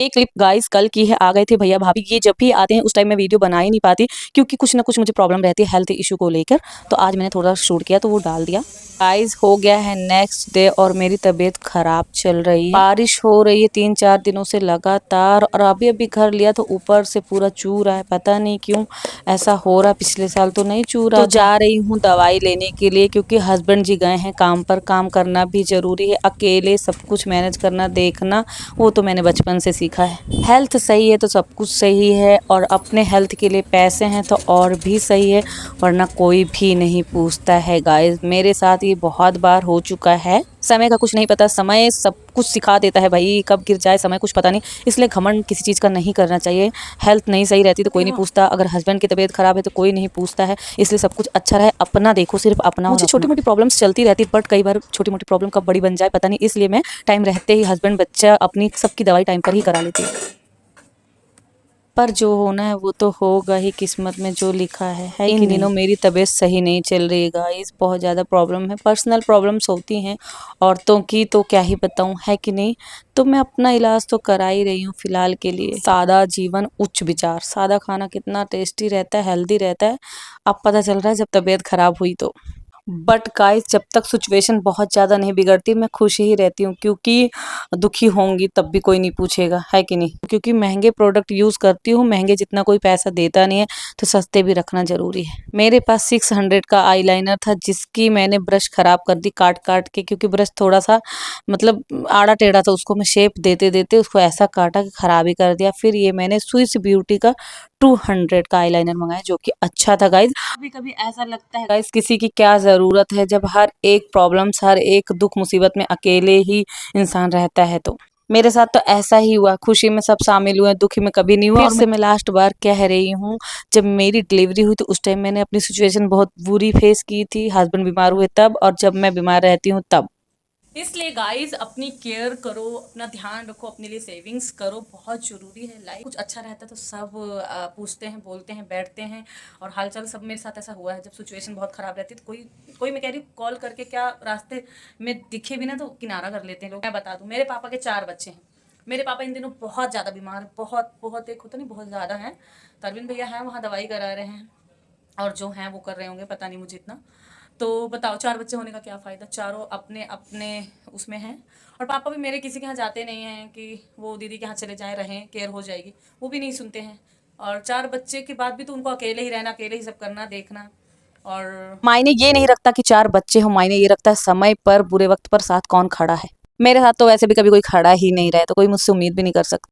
ये clip guys कल की है। आ गए थे भैया भाभी, ये जब भी आते हैं उस टाइम मैं वीडियो बना ही नहीं पाती क्योंकि कुछ ना कुछ मुझे प्रॉब्लम रहती है हेल्थ इशू को लेकर। तो आज मैंने थोड़ा शूट किया तो वो डाल दिया। गाइस हो गया है नेक्स्ट डे और मेरी तबीयत खराब चल रही है। बारिश हो रही है 3-4 दिनों से लगातार और अभी अभी घर लिया तो ऊपर से पूरा चू रहा है। पता नहीं क्यों ऐसा हो रहा, पिछले साल तो नहीं चू रहा। तो जा रही हूँ दवाई लेने के लिए क्योंकि हस्बैंड जी गए हैं काम पर। काम करना भी जरूरी है, अकेले सब कुछ मैनेज करना देखना वो तो मैंने बचपन से सीखा है। हेल्थ सही है तो सब कुछ सही है और अपने हेल्थ के लिए पैसे हैं तो और भी सही है, वरना कोई भी नहीं पूछता है। गाइस मेरे साथ ये बहुत बार हो चुका है। समय का कुछ नहीं पता, समय सब कुछ सिखा देता है भाई, कब गिर जाए समय कुछ पता नहीं। इसलिए घमंड किसी चीज़ का नहीं करना चाहिए। हेल्थ नहीं सही रहती तो कोई नहीं पूछता, अगर हस्बैंड की तबीयत खराब है तो कोई नहीं पूछता है। इसलिए सब कुछ अच्छा रहे, अपना देखो, सिर्फ अपना। मुझे छोटी मोटी प्रॉब्लम्स चलती रहती बट कई बार छोटी मोटी प्रॉब्लम कब बड़ी बन जाए पता नहीं, इसलिए मैं टाइम रहते ही हस्बैंड बच्चा अपनी सबकी दवाई टाइम पर ही करा लेती हूँ। पर जो होना है वो तो होगा ही, किस्मत में जो लिखा है। इन दिनों मेरी तबीयत सही नहीं चल रही है गाइस, बहुत ज़्यादा प्रॉब्लम है। पर्सनल प्रॉब्लम्स होती हैं औरतों की तो क्या ही बताऊं, है कि नहीं। तो मैं अपना इलाज तो करा ही रही हूँ फिलहाल के लिए। सादा जीवन उच्च विचार, सादा खाना कितना टेस्टी रहता है, हेल्दी रहता है, अब पता चल रहा है जब तबीयत खराब हुई तो। बट गाइस जब तक सिचुएशन बहुत ज़्यादा नहीं बिगड़ती मैं खुश ही रहती हूँ, क्योंकि दुखी होंगी तब भी कोई नहीं पूछेगा, है कि नहीं। क्योंकि महंगे प्रोडक्ट यूज़ करती हूँ, महंगे जितना कोई पैसा देता नहीं है तो सस्ते भी रखना ज़रूरी है। मेरे पास 600 का आईलाइनर था जिसकी मैंने ब्रश ख़राब कर दी काट काट के, क्योंकि ब्रश थोड़ा सा मतलब आड़ा टेढ़ा था, उसको मैं शेप देते देते उसको ऐसा काटा कि ख़राब ही कर दिया। फिर ये मैंने स्विस ब्यूटी का 200 का आईलाइनर मंगाया जो कि अच्छा था गाइज। कभी कभी ऐसा लगता है गाइज किसी की क्या ज़रूरत है जब हर एक प्रॉब्लम्स, हर एक दुख मुसीबत में अकेले ही इंसान रहता है। तो मेरे साथ तो ऐसा ही हुआ, खुशी में सब शामिल हुए, दुखी में कभी नहीं हुआ। और से मैं लास्ट बार कह रही हूँ, जब मेरी डिलीवरी हुई तो उस टाइम मैंने अपनी सिचुएशन बहुत बुरी फेस की थी, हस्बैंड बीमार हुए तब, और जब मैं बीमार रहती हूँ तब। इसलिए गाइस अपनी केयर करो, अपना ध्यान रखो, अपने लिए सेविंग्स करो, बहुत ज़रूरी है। लाइफ कुछ अच्छा रहता है तो सब पूछते हैं, बोलते हैं, बैठते हैं। और हालचाल सब मेरे साथ ऐसा हुआ है, जब सिचुएशन बहुत ख़राब रहती है तो कोई कोई मैं कह रही हूँ कॉल करके क्या रास्ते में दिखे भी ना तो किनारा कर लेते हैं लोग। मैं बता दूँ, मेरे पापा के 4 बच्चे हैं। मेरे पापा इन दिनों बहुत ज़्यादा बीमार, बहुत बहुत, एक होता नहीं बहुत ज़्यादा है। तो अरविंद भैया हैं वहाँ दवाई करा रहे हैं और जो हैं वो कर रहे होंगे, पता नहीं मुझे इतना। तो बताओ 4 बच्चे होने का क्या फ़ायदा, चारों अपने अपने उसमें हैं। और पापा भी मेरे किसी के यहाँ जाते नहीं हैं कि वो दीदी के यहाँ चले जाएं, रहें, केयर हो जाएगी, वो भी नहीं सुनते हैं। और 4 बच्चे के बाद भी तो उनको अकेले ही रहना, अकेले ही सब करना, देखना। और मायने ये नहीं रखता कि 4 बच्चे हो, मायने ये रखता है समय पर बुरे वक्त पर साथ कौन खड़ा है। मेरे साथ तो वैसे भी कभी कोई खड़ा ही नहीं रहा, तो कोई मुझसे उम्मीद भी नहीं कर सकता।